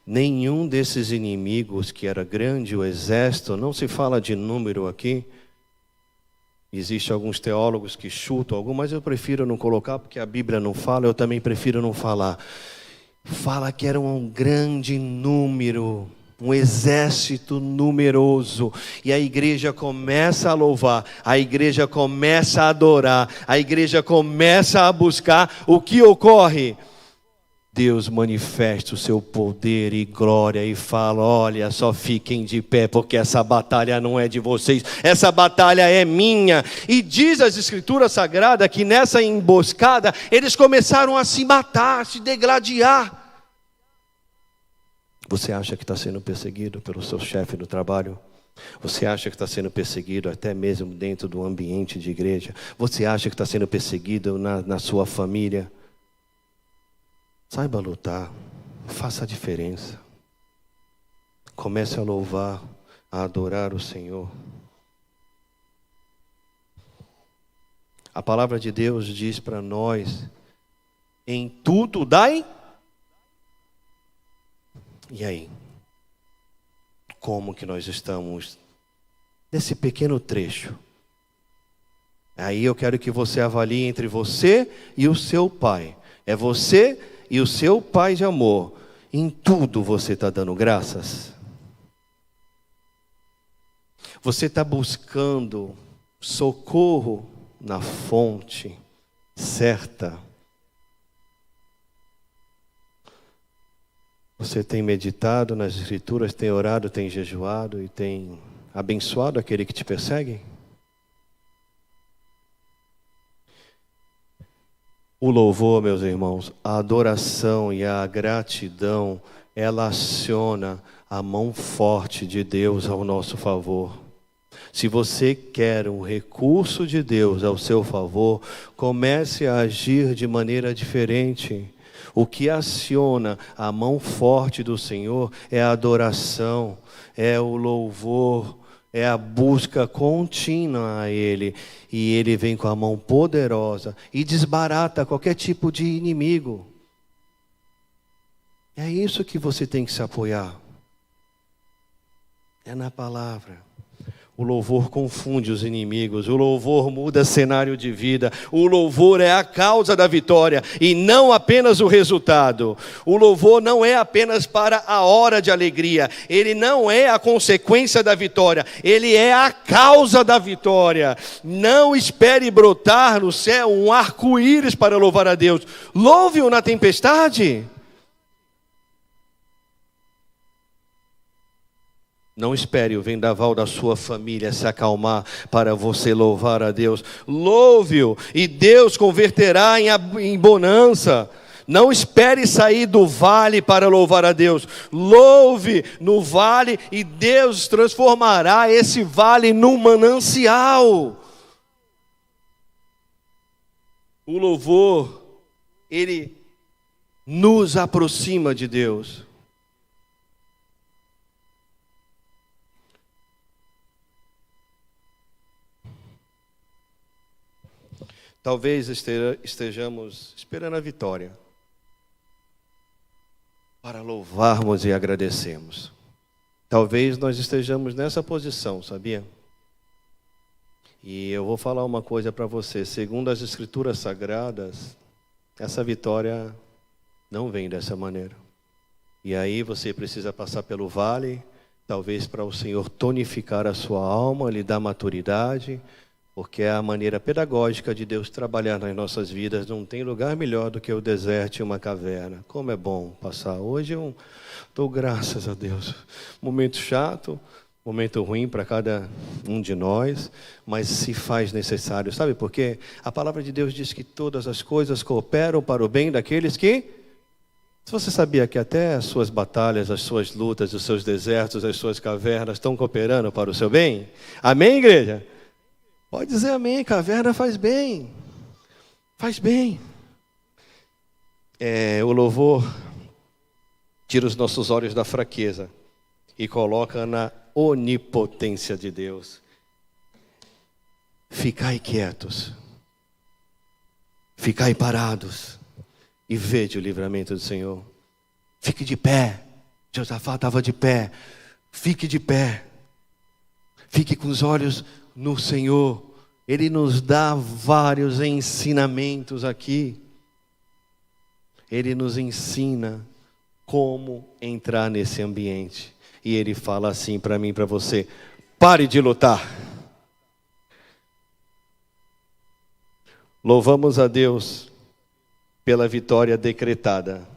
Nenhum desses inimigos, que era grande o exército, não se fala de número aqui. Existem alguns teólogos que chutam algum, mas eu prefiro não colocar, porque a Bíblia não fala, eu também prefiro não falar. Fala que era um grande número, um exército numeroso, e a igreja começa a louvar, a igreja começa a adorar, a igreja começa a buscar. O que ocorre? Deus manifesta o seu poder e glória e fala: olha, só fiquem de pé, porque essa batalha não é de vocês, essa batalha é minha. E diz as Escrituras Sagradas que nessa emboscada eles começaram a se matar, a se degladiar. Você acha que está sendo perseguido pelo seu chefe no trabalho? Você acha que está sendo perseguido até mesmo dentro do ambiente de igreja? Você acha que está sendo perseguido na sua família? Saiba lutar, faça a diferença. Comece a louvar, a adorar o Senhor. A palavra de Deus diz para nós: em tudo dai. E aí? Como que nós estamos nesse pequeno trecho? Aí eu quero que você avalie entre você e o seu pai. É você e o seu pai de amor. Em tudo você está dando graças? Você está buscando socorro na fonte certa? Você tem meditado nas Escrituras, tem orado, tem jejuado e tem abençoado aquele que te persegue? O louvor, meus irmãos, a adoração e a gratidão, ela aciona a mão forte de Deus ao nosso favor. Se você quer um recurso de Deus ao seu favor, comece a agir de maneira diferente. O que aciona a mão forte do Senhor é a adoração, é o louvor, é a busca contínua a Ele. E Ele vem com a mão poderosa e desbarata qualquer tipo de inimigo. É isso que você tem que se apoiar. É na palavra. O louvor confunde os inimigos, o louvor muda cenário de vida, o louvor é a causa da vitória e não apenas o resultado. O louvor não é apenas para a hora de alegria, ele não é a consequência da vitória, ele é a causa da vitória. Não espere brotar no céu um arco-íris para louvar a Deus, louve-o na tempestade. Não espere o vendaval da sua família se acalmar para você louvar a Deus. Louve-o e Deus converterá em bonança. Não espere sair do vale para louvar a Deus. Louve no vale e Deus transformará esse vale num manancial. O louvor, ele nos aproxima de Deus. Talvez estejamos esperando a vitória para louvarmos e agradecermos. Talvez nós estejamos nessa posição, sabia? E eu vou falar uma coisa para você. Segundo as Escrituras Sagradas, essa vitória não vem dessa maneira. E aí você precisa passar pelo vale, talvez para o Senhor tonificar a sua alma, lhe dar maturidade, porque é a maneira pedagógica de Deus trabalhar nas nossas vidas. Não tem lugar melhor do que o deserto e uma caverna. Como é bom passar. Hoje eu dou graças a Deus. Momento chato, momento ruim para cada um de nós, mas se faz necessário. Sabe por quê? A palavra de Deus diz que todas as coisas cooperam para o bem daqueles que... Se você sabia que até as suas batalhas, as suas lutas, os seus desertos, as suas cavernas estão cooperando para o seu bem? Amém, igreja? Pode dizer amém, caverna faz bem. Faz bem. O louvor tira os nossos olhos da fraqueza e coloca na onipotência de Deus. Ficai quietos. Ficai parados. E vede o livramento do Senhor. Fique de pé. Josafá estava de pé. Fique de pé. Fique com os olhos no Senhor. Ele nos dá vários ensinamentos aqui. Ele nos ensina como entrar nesse ambiente. E ele fala assim para mim e para você: pare de lutar. Louvamos a Deus pela vitória decretada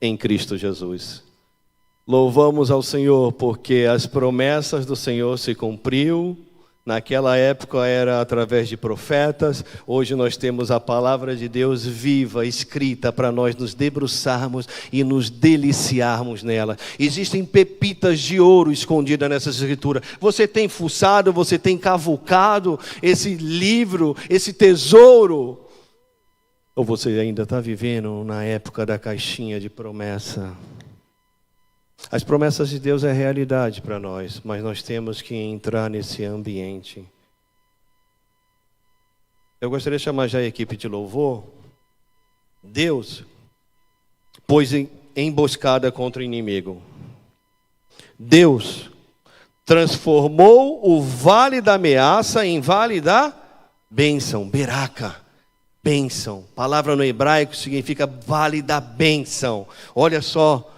em Cristo Jesus. Louvamos ao Senhor porque as promessas do Senhor se cumpriu. Naquela época era através de profetas. Hoje nós temos a palavra de Deus viva, escrita, para nós nos debruçarmos e nos deliciarmos nela. Existem pepitas de ouro escondidas nessa escritura. Você tem fuçado, você tem cavucado esse livro, esse tesouro? Ou você ainda está vivendo na época da caixinha de promessa? As promessas de Deus é realidade para nós, mas nós temos que entrar nesse ambiente. Eu gostaria de chamar já a equipe de louvor. Deus pôs emboscada contra o inimigo. Deus transformou o vale da ameaça em vale da bênção, beraca. Bênção. Palavra no hebraico significa vale da bênção. Olha só.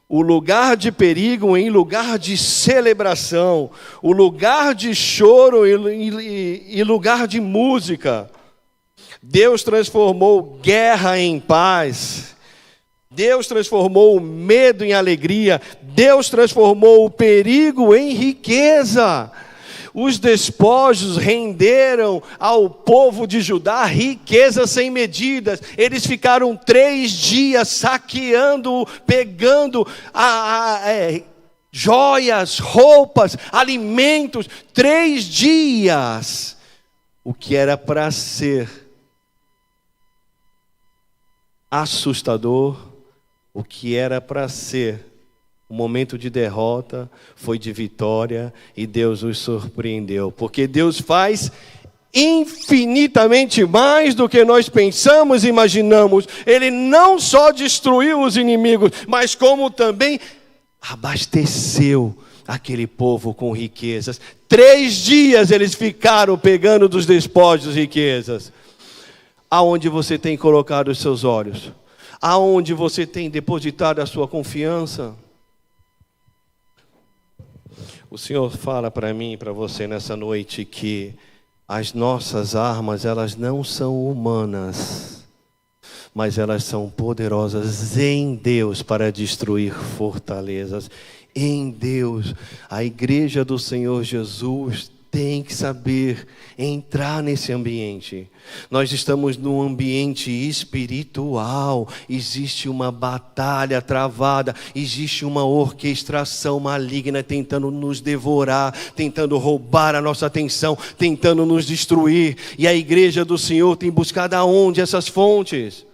O lugar de perigo em lugar de celebração. O lugar de choro e lugar de música. Deus transformou guerra em paz. Deus transformou o medo em alegria. Deus transformou o perigo em riqueza. Os despojos renderam ao povo de Judá riquezas sem medidas. Eles ficaram 3 dias saqueando, pegando joias, roupas, alimentos. 3 dias. O que era para ser assustador, o que era para ser um momento de derrota, foi de vitória, e Deus os surpreendeu. Porque Deus faz infinitamente mais do que nós pensamos e imaginamos. Ele não só destruiu os inimigos, mas como também abasteceu aquele povo com riquezas. 3 dias eles ficaram pegando dos despojos riquezas. Aonde você tem colocado os seus olhos? Aonde você tem depositado a sua confiança? O Senhor fala para mim e para você nessa noite que as nossas armas, elas não são humanas, mas elas são poderosas em Deus para destruir fortalezas. Em Deus, a igreja do Senhor Jesus tem que saber entrar nesse ambiente. Nós estamos num ambiente espiritual. Existe uma batalha travada, existe uma orquestração maligna tentando nos devorar, tentando roubar a nossa atenção, tentando nos destruir. E a igreja do Senhor tem buscado aonde essas fontes?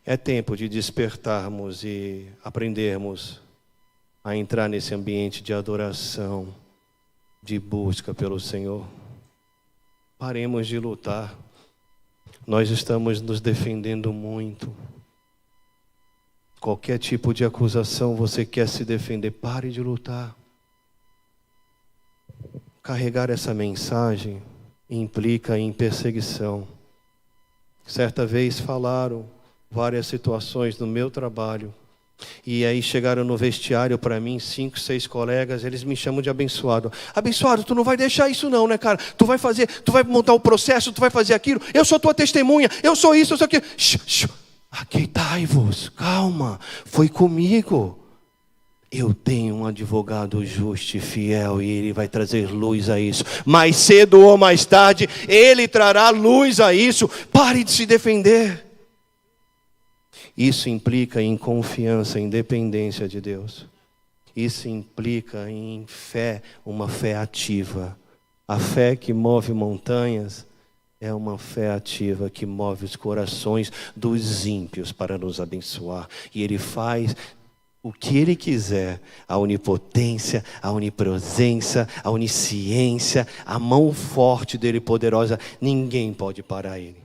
É tempo de despertarmos e aprendermos a entrar nesse ambiente de adoração, de busca pelo Senhor. Paremos de lutar. Nós estamos nos defendendo muito. Qualquer tipo de acusação, você quer se defender, pare de lutar. Carregar essa mensagem implica em perseguição. Certa vez falaram várias situações no meu trabalho. E aí chegaram no vestiário para mim, 5, 6 colegas, eles me chamam de abençoado. Abençoado, tu não vai deixar isso não, né, cara? Tu vai montar o processo, tu vai fazer aquilo. Eu sou tua testemunha, eu sou isso, eu sou aquilo. Aquietai-vos, calma, foi comigo. Eu tenho um advogado justo e fiel e ele vai trazer luz a isso. Mais cedo ou mais tarde, ele trará luz a isso. Pare de se defender. Isso implica em confiança, em dependência de Deus. Isso implica em fé, uma fé ativa. A fé que move montanhas é uma fé ativa que move os corações dos ímpios para nos abençoar. E Ele faz o que Ele quiser. A onipotência, a onipresença, a onisciência, a mão forte dEle poderosa. Ninguém pode parar Ele.